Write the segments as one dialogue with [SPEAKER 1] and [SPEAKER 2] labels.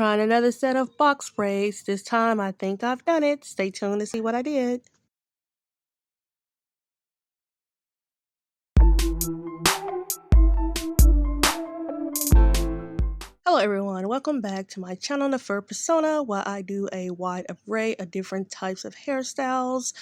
[SPEAKER 1] Trying another set of box braids. This time I think I've done it. Stay tuned to see what I did. Hello everyone, welcome back to my channel Neferpersona, where I do a wide array of different types of hairstyles,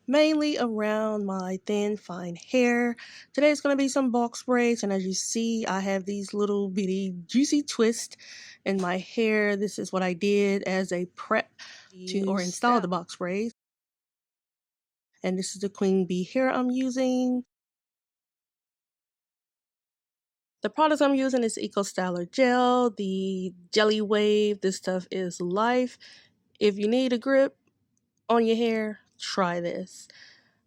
[SPEAKER 1] mainly around my thin, fine hair. Today's going to be some box braids, and as you see, I have these little bitty juicy twists in my hair. This is what I did as a prep to install the box braids. And this is the queen bee hair I'm using. The products I'm using is Eco Styler Gel, the Jelly Wave. This stuff is life. If you need a grip on your hair, try this.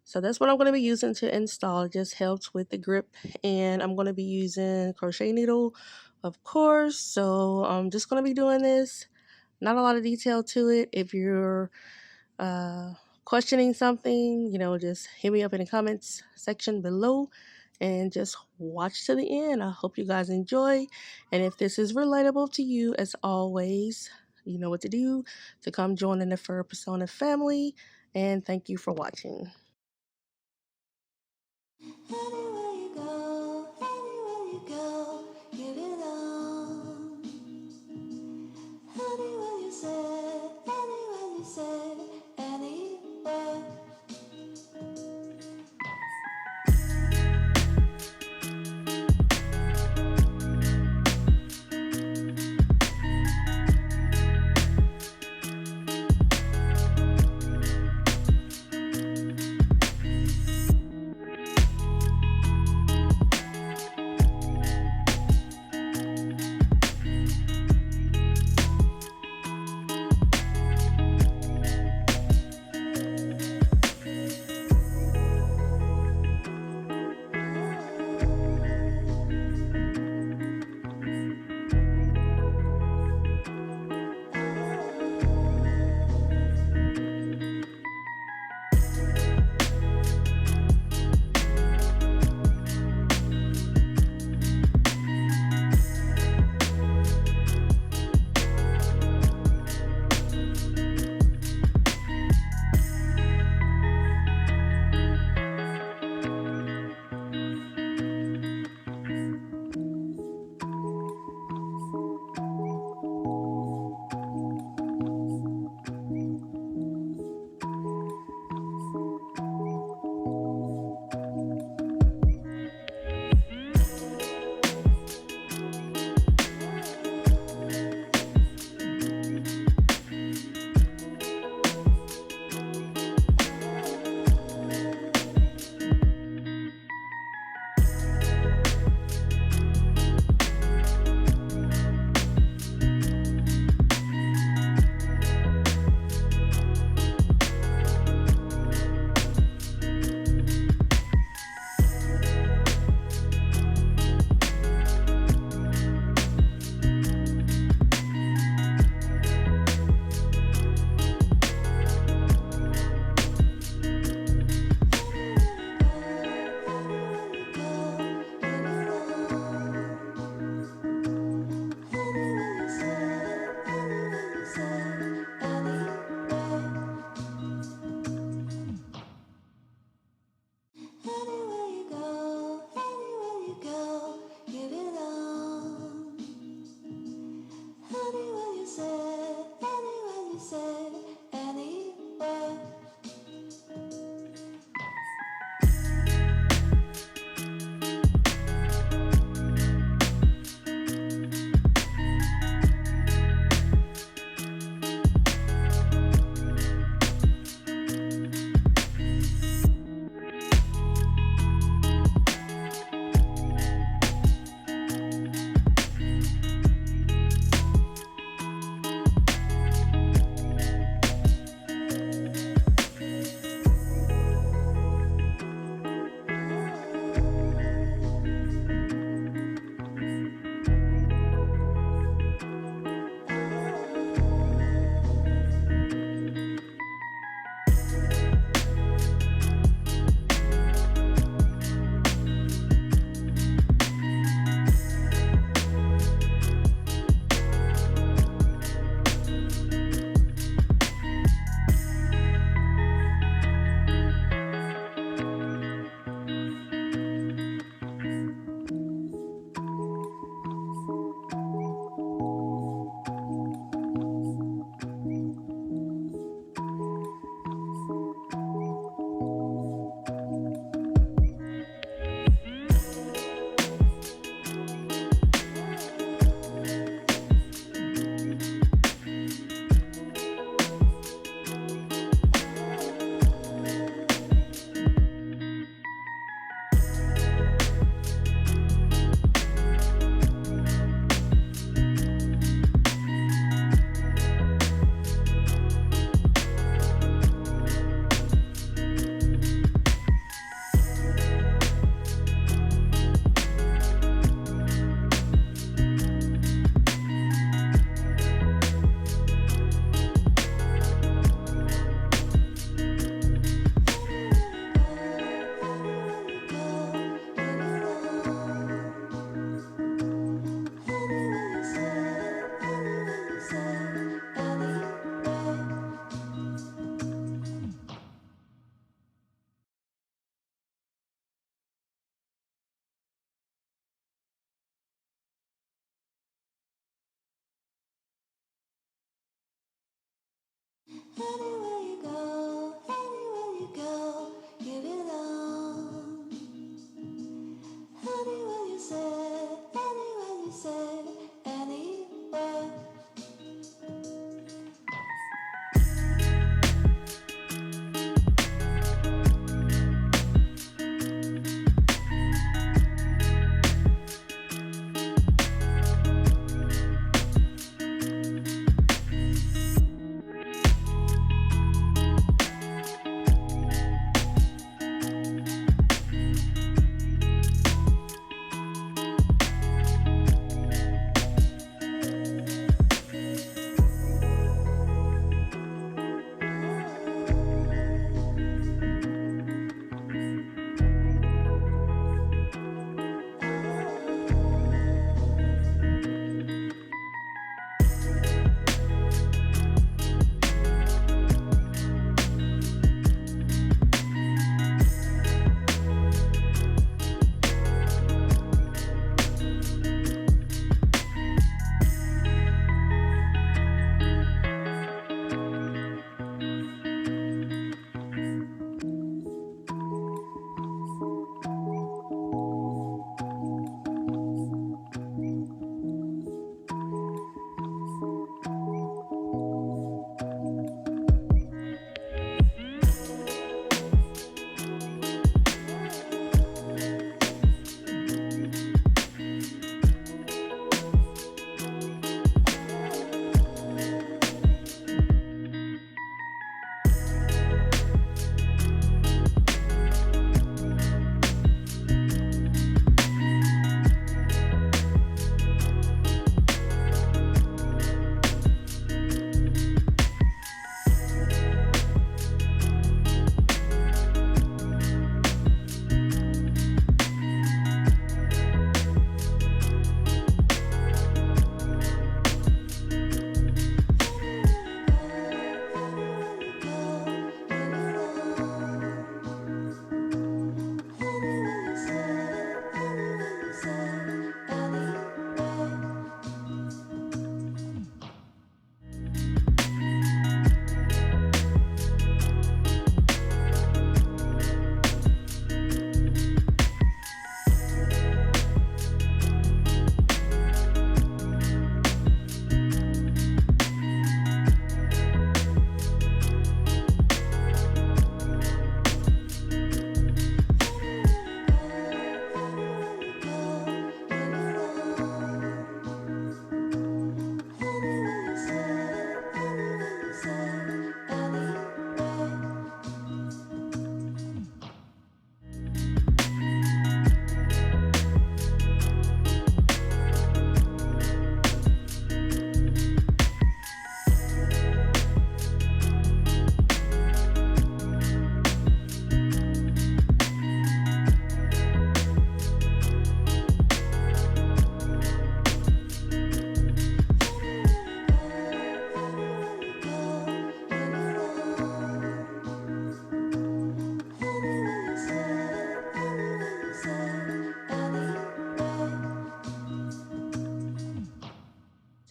[SPEAKER 1] So that's what I'm going to be using to install. It just helps with the grip. And I'm going to be using crochet needle, of course. So I'm just going to be doing this. Not a lot of detail to it. If you're questioning something, just hit me up in the comments section below. And just watch to the end. I hope you guys enjoy. And if this is relatable to you, as always, you know what to do to come join the Neferpersona family. And thank you for watching.
[SPEAKER 2] Anywhere you go, give it on. Anywhere you say, anywhere. Anywhere you go, anywhere you go, you belong. Anywhere you say, anywhere you say, anywhere.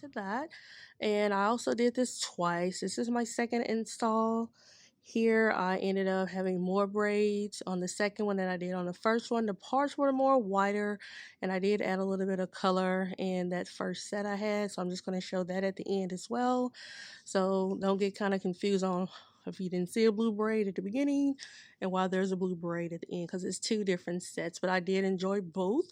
[SPEAKER 1] To that. And I also did this twice. This is my second install. Here I ended up having more braids on the second one than I did on the first one. The parts were more wider and I did add a little bit of color in that first set I had. So I'm just going to show that at the end as well. So don't get kind of confused on if you didn't see a blue braid at the beginning and why there's a blue braid at the end, because it's two different sets. But I did enjoy both.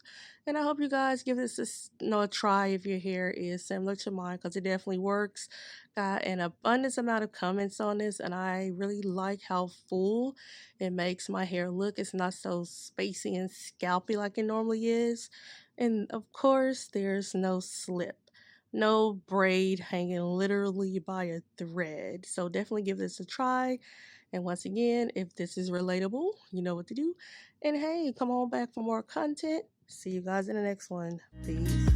[SPEAKER 1] And I hope you guys give this a try if your hair is similar to mine, because it definitely works. Got an abundance amount of comments on this, and I really like how full it makes my hair look. It's not so spacey and scalpy like it normally is. And of course, there's no slip. No braid hanging literally by a thread. So definitely give this a try. And once again, if this is relatable, you know what to do. And hey, come on back for more content. See you guys in the next one. Peace.